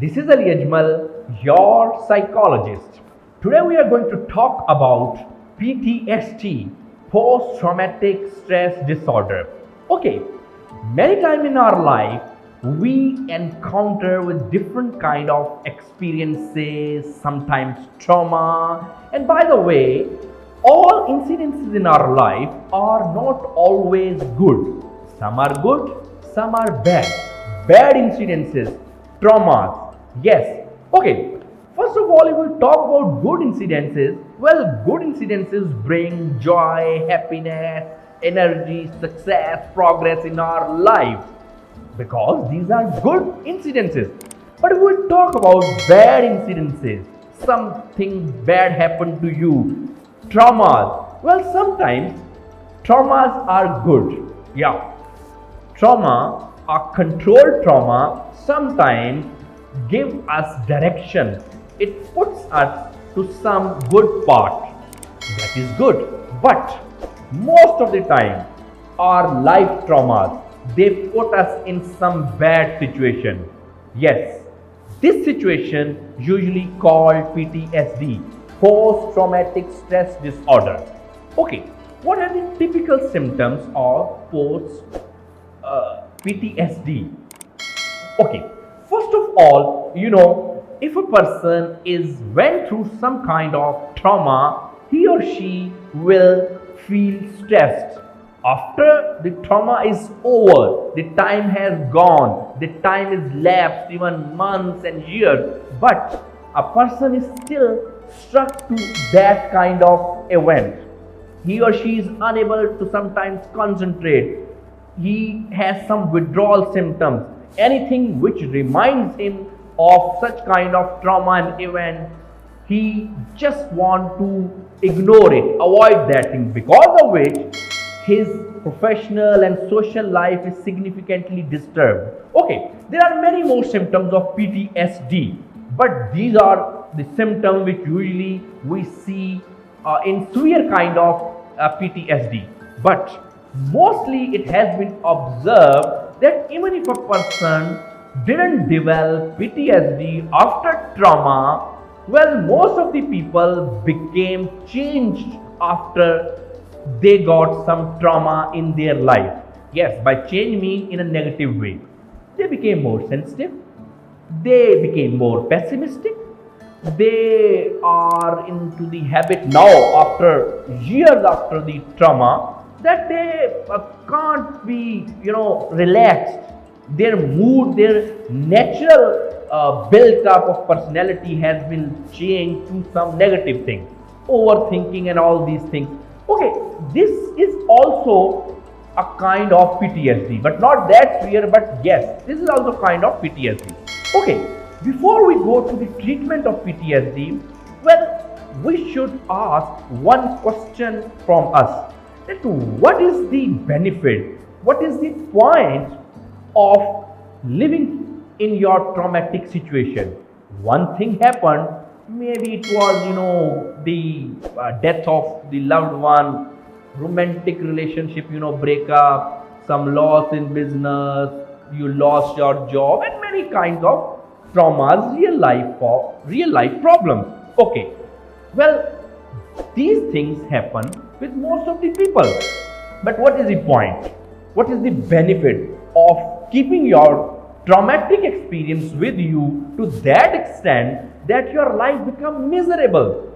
This is Ali Ajmal, your psychologist. Today we are going to talk about PTSD, post-traumatic stress disorder. Okay, many times in our life we encounter with different kind of experiences, sometimes trauma, and by the way, all incidences in our life are not always good. Some are good, some are bad. Bad incidences, traumas. Yes. Okay. First of all, if we talk about good incidences, well, good incidences bring joy, happiness, energy, success, progress in our lives because these are good incidences. But if we talk about bad incidences, something bad happened to you, traumas, well, sometimes traumas are good. Yeah, trauma, a controlled trauma, sometimes give us direction. It puts us to some good path. That is good. But most of the time, our life traumas, they put us in some bad situation. Yes, this situation usually called PTSD, post-traumatic stress disorder. Okay, what are the typical symptoms of post PTSD? Okay, first of all, if a person is went through some kind of trauma, he or she will feel stressed. After the trauma is over, the time has gone, the time is lapsed, even months and years, but a person is still struck to that kind of event. He or she is unable to sometimes concentrate. He has some withdrawal symptoms. Anything which reminds him of such kind of trauma and event, he just want to ignore it, avoid that thing, because of which his professional and social life is significantly disturbed. Okay, there are many more symptoms of PTSD, but these are the symptoms which usually we see in severe kind of PTSD. But mostly it has been observed that even if a person didn't develop PTSD after trauma, well, most of the people became changed after they got some trauma in their life. Yes, by change mean in a negative way. They became more sensitive, they became more pessimistic, they are into the habit now after years after the trauma that they can't be relaxed. Their mood, their natural built up of personality has been changed to some negative things, overthinking and all these things. Okay, this is also a kind of PTSD, but not that severe, but yes, this is also kind of PTSD. Okay, before we go to the treatment of PTSD, well, we should ask one question from us, that what is the benefit, what is the point of living in your traumatic situation? One thing happened, maybe it was the death of the loved one, romantic relationship breakup, some loss in business, you lost your job, and many kinds of traumas, real life problems. Okay, well, these things happen with most of the people, but what is the point, what is the benefit of keeping your traumatic experience with you to that extent that your life become miserable?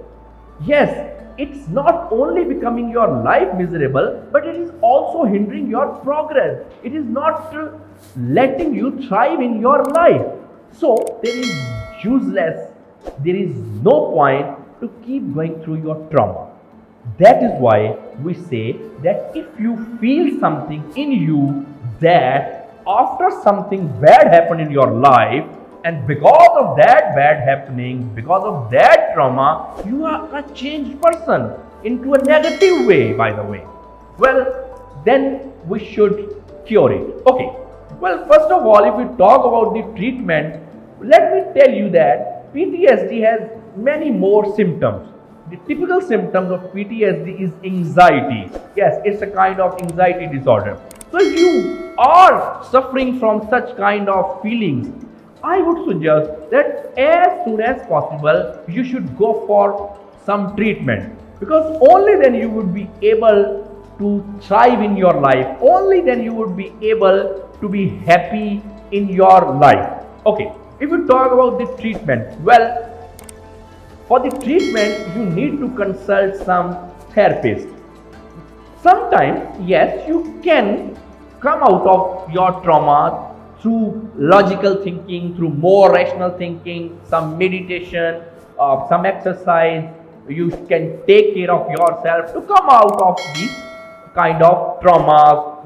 Yes, it's not only becoming your life miserable, but it is also hindering your progress. It is not letting you thrive in your life. So there is useless, there is no point to keep going through your trauma. That is why we say that if you feel something in you that after something bad happened in your life, and because of that bad happening, because of that trauma, you are a changed person into a negative way, by the way, well, then we should cure it. Okay, well, first of all, if we talk about the treatment, let me tell you that PTSD has many more symptoms. The typical symptoms of PTSD is anxiety. Yes, it's a kind of anxiety disorder. So if you are suffering from such kind of feelings, I would suggest that as soon as possible you should go for some treatment, because only then you would be able to thrive in your life, only then you would be able to be happy in your life. Okay, if we talk about the treatment, well, for the treatment you need to consult some therapist. Sometimes, yes, you can come out of your trauma through logical thinking, through more rational thinking, some meditation, some exercise. You can take care of yourself to come out of these kind of traumas